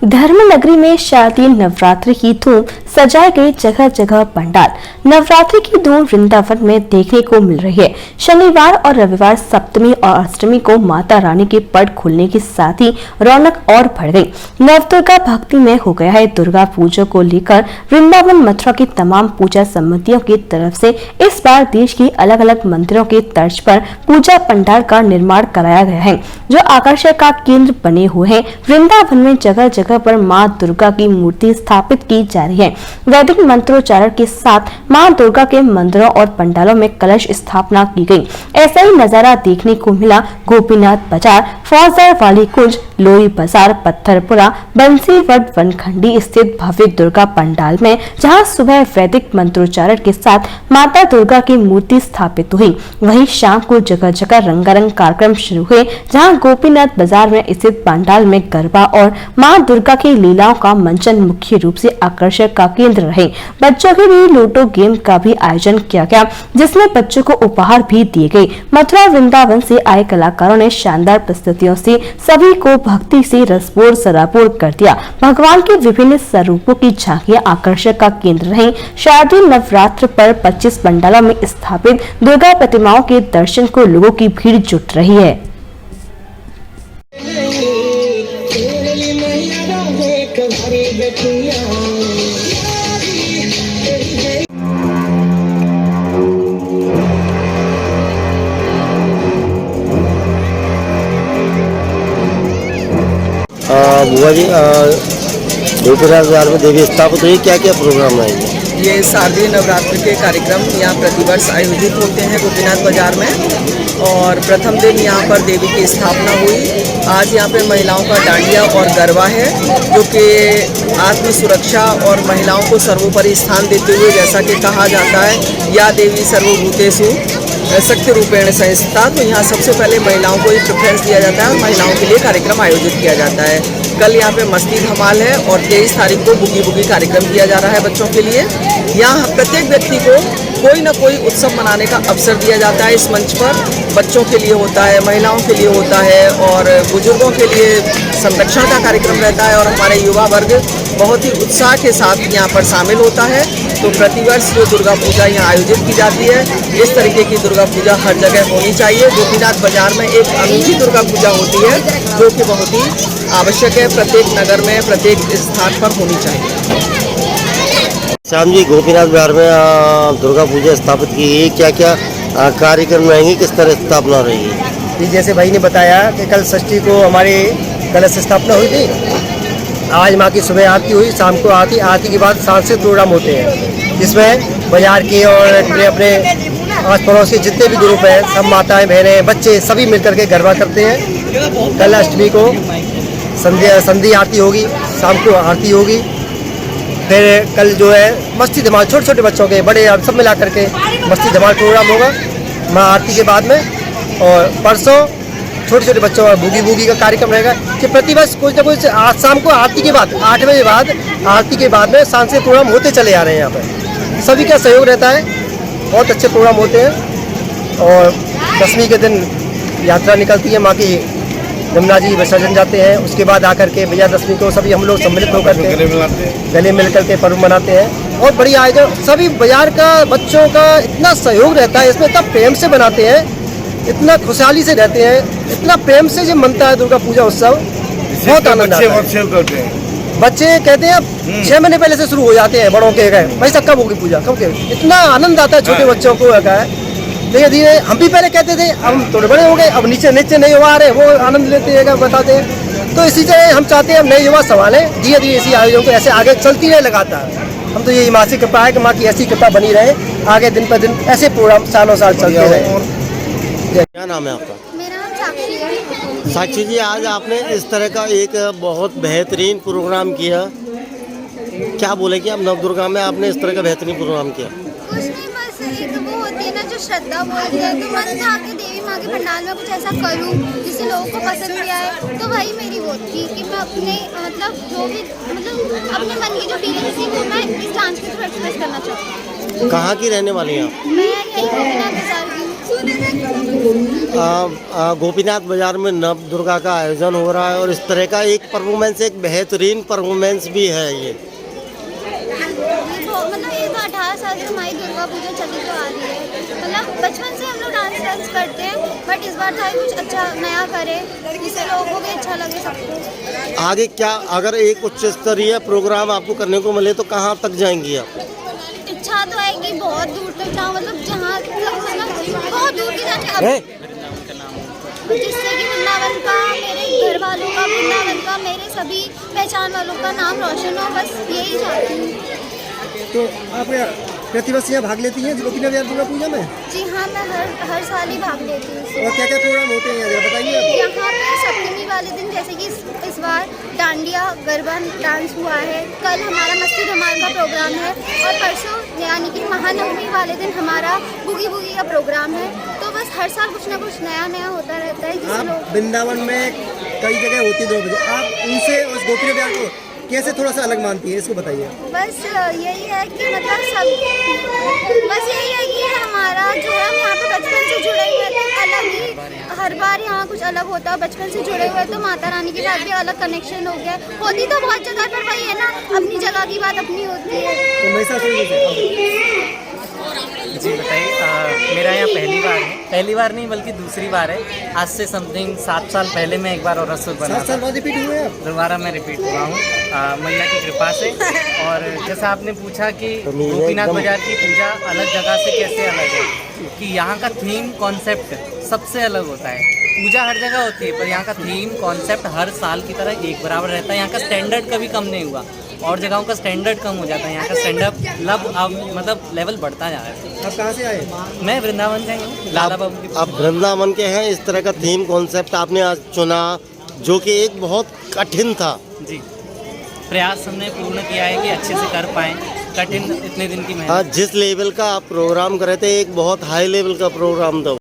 धर्म नगरी में शारदीय नवरात्रि की धूम सजाए गए जगह जगह पंडाल। नवरात्रि की धूम वृंदावन में देखने को मिल रही है। शनिवार और रविवार सप्तमी और अष्टमी को माता रानी के पट खुलने के साथ ही रौनक और बढ़ गई। नवदुर्गा भक्ति में हो गया है। दुर्गा पूजा को लेकर वृंदावन मथुरा की तमाम पूजा समितियों की तरफ से इस बार देश की अलग अलग मंदिरों के तर्ज पर पूजा पंडाल का निर्माण कराया गया है, जो आकर्षण का केंद्र बने हुए हैं। वृंदावन में जगह जगह पर मां दुर्गा की मूर्ति स्थापित की जा रही है। वैदिक मंत्रोच्चारण के साथ मां दुर्गा के मंदिरों और पंडालों में कलश स्थापना की गई। ऐसा ही नजारा देखने को मिला गोपीनाथ बाजार, फौजदार वाली कुंज, लोई बाजार, पत्थरपुरा, बंसीवट वनखंडी स्थित भव्य दुर्गा पंडाल में, जहां सुबह वैदिक मंत्रोच्चारण के साथ माता दुर्गा की मूर्ति स्थापित हुई। वहीं शाम को जगह जगह रंगारंग कार्यक्रम शुरू हुए, जहां गोपीनाथ बाजार में स्थित पंडाल में गरबा और मां दुर्गा की लीलाओं का मंचन मुख्य रूप से आकर्षण का केंद्र रहे। बच्चों के लिए लूडो गेम का भी आयोजन किया गया, जिसमें बच्चों को उपहार भी दिए गए। मथुरा वृंदावन से आए कलाकारों ने शानदार प्रस्तुतियों से सभी को भक्ति से रसभोर सराबोर कर दिया। भगवान के विभिन्न स्वरूपों की झांकियां आकर्षण का केंद्र रही। शारदीय नवरात्र पर 25 पंडालों में स्थापित दुर्गा प्रतिमाओं के दर्शन को लोगों की भीड़ जुट रही है। बुआ जी, गोपीनाथ बाजार में देवी स्थापित हुई, क्या क्या प्रोग्राम है? ये शारदीय नवरात्र के कार्यक्रम यहाँ प्रतिवर्ष आयोजित होते हैं गोपीनाथ बाजार में। और प्रथम दिन यहाँ पर देवी की स्थापना हुई। आज यहाँ पे महिलाओं का डांडिया और गरबा है, जो कि आत्म सुरक्षा और महिलाओं को सर्वोपरि स्थान देते हुए, जैसा कि कहा जाता है या देवी सर्वभूतेषु शक्ति रूपेण संस्थिता, तो यहाँ सबसे पहले महिलाओं को ही प्रेफरेंस दिया जाता है और महिलाओं के लिए कार्यक्रम आयोजित किया जाता है। कल यहाँ पे मस्ती धमाल है और 23 तारीख को बुगी बुगी कार्यक्रम किया जा रहा है बच्चों के लिए। यहाँ प्रत्येक व्यक्ति को कोई ना कोई उत्सव मनाने का अवसर दिया जाता है इस मंच पर। बच्चों के लिए होता है, महिलाओं के लिए होता है और बुजुर्गों के लिए संरक्षण का कार्यक्रम रहता है। और हमारे युवा वर्ग बहुत ही उत्साह के साथ यहाँ पर शामिल होता है। तो प्रतिवर्ष जो दुर्गा पूजा यहाँ आयोजित की जाती है, इस तरीके की दुर्गा पूजा हर जगह होनी चाहिए। गोपीनाथ बाजार में एक अनूठी दुर्गा पूजा होती है, जो कि बहुत ही आवश्यक है। प्रत्येक नगर में, प्रत्येक स्थान पर होनी चाहिए। श्याम जी, गोपीनाथ बाजार में दुर्गा पूजा स्थापित की गई, क्या क्या कार्यक्रम रहेंगे, किस तरह स्थापना रहेगी? जी, जैसे भाई ने बताया कि कल षष्ठी को हमारी कलश स्थापना हुई थी। आज माँ की सुबह आरती हुई, शाम को आरती के बाद सांस्कृतिक प्रोग्राम होते हैं, जिसमें बाजार के और अपने आस पड़ोस के जितने भी ग्रुप हैं, सब माताएं, बहनें, बच्चे सभी मिलकर के गरबा करते हैं। कल अष्टमी को संध्या आरती होगी, शाम को आरती होगी। फिर कल जो है मस्ती धमाल, छोटे छोटे बच्चों के, बड़े सब मिला करके मस्ती धमाल प्रोग्राम होगा माँ आरती के बाद में। और परसों छोटे छोटे बच्चों का बूगी बूगी का कार्यक्रम रहेगा, कि प्रतिवर्ष कुछ न कुछ आज शाम को आरती के बाद 8 बजे बाद आरती के बाद में सांस्कृतिक प्रोग्राम होते चले आ रहे हैं। यहाँ पर सभी का सहयोग रहता है, बहुत अच्छे प्रोग्राम होते हैं। और दशमी के दिन यात्रा निकलती है, माँ की यमुना जी विसर्जन जाते हैं। उसके बाद आकर के विजयादशमी को सभी हम लोग सम्मिलित होकर के गले मिलकर के पर्व मनाते हैं। बहुत बढ़िया आयोजन, सभी बाजार का बच्चों का इतना सहयोग रहता है, इसमें इतना प्रेम से बनाते हैं, इतना खुशहाली से रहते हैं, इतना प्रेम से जब मनता है दुर्गा पूजा उत्सव, बहुत आनंद आता है। बच्चे कहते हैं 6 महीने पहले से शुरू हो जाते हैं, बड़ों के गए भाई सब कब होगी पूजा, कब के, इतना आनंद आता है छोटे बच्चों को। धीरे धीरे हम भी पहले कहते थे, हम थोड़े बड़े हो गए, अब नीचे नहीं हुआ आ रहे, वो आनंद लेते हैं, बताते हैं। तो इसी तरह हम चाहते हैं हम नए युवा संभालें, धीरे धीरे इसी आयोजन को ऐसे आगे चलती रहे लगातार। हम तो यही माँ से कृपा है कि माँ की ऐसी कृपा बनी रहे, आगे दिन पर दिन ऐसे प्रोग्राम सालों साल चलते रहे। क्या नाम है आपका? मेरा नाम साक्षी है। साक्षी जी, आज आपने इस तरह का एक बहुत बेहतरीन प्रोग्राम किया, क्या बोले कि आप नवदुर्गा में आपने इस तरह का बेहतरीन प्रोग्राम किया? कुछ नहीं, बस एक वो होती है ना जो श्रद्धा बोलती है, तो मन था कि देवी माँ के पंडाल में कुछ ऐसा करूँ जिससे लोगों को पसंद भी आए। तो वही मेरी वो थी कि मैं अपने जो भी अपने मन की जो फीलिंग्स थी वो मैं इस डांस के थ्रू एक्सप्रेस करना चाहती हूँ। कहाँ की रहने वाली हैं आप? मैं यही गोपीनाथ बाजार की हूँ। गोपीनाथ बाजार में नव दुर्गा का आयोजन हो रहा है और इस तरह का एक परफॉर्मेंस, एक बेहतरीन परफॉर्मेंस भी है ये। मतलब ये तो 18 साल से हमारी दुर्गा पूजा चली तो आ रही है। मतलब बचपन से हम लोग डांस करते हैं, बट इस बार था कुछ अच्छा नया करे जिससे लोगों को भी अच्छा लगे सबको। आगे क्या, अगर एक उच्च स्तरीय प्रोग्राम आपको करने को मिले तो कहाँ तक जाएंगी आप? इच्छा तो है कि बहुत दूर तक जाऊँ, मतलब जहाँ मतलब बहुत दूर की जाने, जिससे कि वृंदावन का, मेरे घर वालों का, वृंदावन का, मेरे सभी पहचान वालों का नाम रोशन हो, बस यही चाहती हूँ। तो आप प्रतिवर्ष यहाँ भाग लेती हैं गोपीनाथ बाजार दुर्गा पूजा में? जी हाँ, मैं हर साल ही भाग लेती हूँ। और क्या क्या प्रोग्राम होते हैं यहाँ बताइए आप? यहाँ पे सप्तमी वाले दिन जैसे कि इस बार डांडिया गरबा डांस हुआ है, कल हमारा मस्ती धमाल का प्रोग्राम है और परसों यानी कि महानवमी वाले दिन हमारा बुगी बुगी का प्रोग्राम है। तो बस हर साल कुछ ना कुछ नया नया होता रहता है। जिससे आप वृंदावन में कई जगह होती है 2 बजे, आप उनसे उस गोपीनाथ बाजार को कैसे थोड़ा सा अलग मानती है, इसको बताइए। बस यही है कि मतलब बस यही है कि हमारा जो है, हम यहाँ पे बचपन से जुड़े हुए थे, अलग ही हर बार यहाँ कुछ अलग होता है। बचपन से जुड़े हुए तो माता रानी के साथ भी अलग कनेक्शन हो गया। होती तो बहुत जगह पर वही है ना, अपनी जगह की बात अपनी होती है। तो महिषासुर जी बताइए। मेरा यहाँ पहली बार नहीं बल्कि दूसरी बार है। आज से समथिंग 7 साल पहले मैं एक बार और रसूल बना 7 साल बाद रिपीट हुए आप? दोबारा मैं रिपीट हुआ हूँ मैया की कृपा से। और जैसा आपने पूछा कि गोपीनाथ बाजार की पूजा अलग जगह से कैसे अलग है, कि यहाँ का थीम कॉन्सेप्ट सबसे अलग होता है। पूजा हर जगह होती है पर यहाँ का थीम कॉन्सेप्ट हर साल की तरह एक बराबर रहता है। यहाँ का स्टैंडर्ड कभी कम नहीं हुआ, और जगहों का स्टैंडर्ड कम हो जाता है, यहाँ का स्टैंडअप मतलब लेवल बढ़ता जा रहा है। आप कहाँ से आए? मैं वृंदावन से हूँ, लाला बाबू की। आप वृंदावन के हैं, इस तरह का थीम कॉन्सेप्ट आपने आज चुना जो कि एक बहुत कठिन था। जी, प्रयास हमने पूर्ण किया है कि अच्छे से कर पाएँ। कठिन इतने दिन की मेहनत। जिस लेवल का आप प्रोग्राम कर रहे थे, एक बहुत हाई लेवल का प्रोग्राम था।